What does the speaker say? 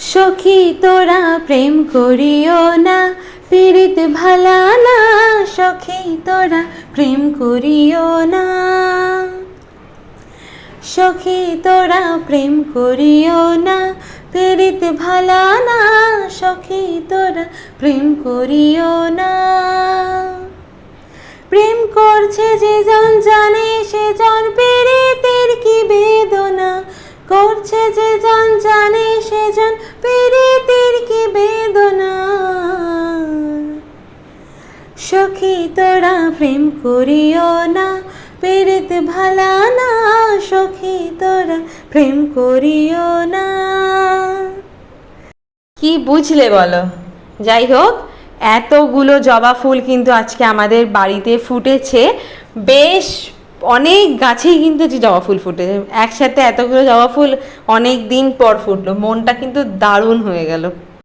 সখী তোরা প্রেম করিও না, পীড়িত ভালা না। সখী তোরা প্রেম করিও না, সখী তোরা প্রেম করিও না, পীড়িত ভালা না। সখী তোরা প্রেম করিও না। প্রেম করছে যে জন জানে, সে জন পীড়িতের কি বেদনা। করছে যে জন জানে, সে জন পীড়িতের কি বেদনা। সখী তোরা প্রেম করিও না, পীড়িত ভালা না। সখী তোরা প্রেম করিও না। কি বুঝলে বলো? যাই হোক, এতগুলো জবা ফুল কিন্তু আজকে আমাদের বাড়িতে ফুটেছে। বেশ অনেক গাছেই কিন্তু যে জবা ফুল ফুটেছে, একসাথে এতগুলো জবা ফুল অনেক দিন পর ফুটলো। মনটা কিন্তু দারুণ হয়ে গেল।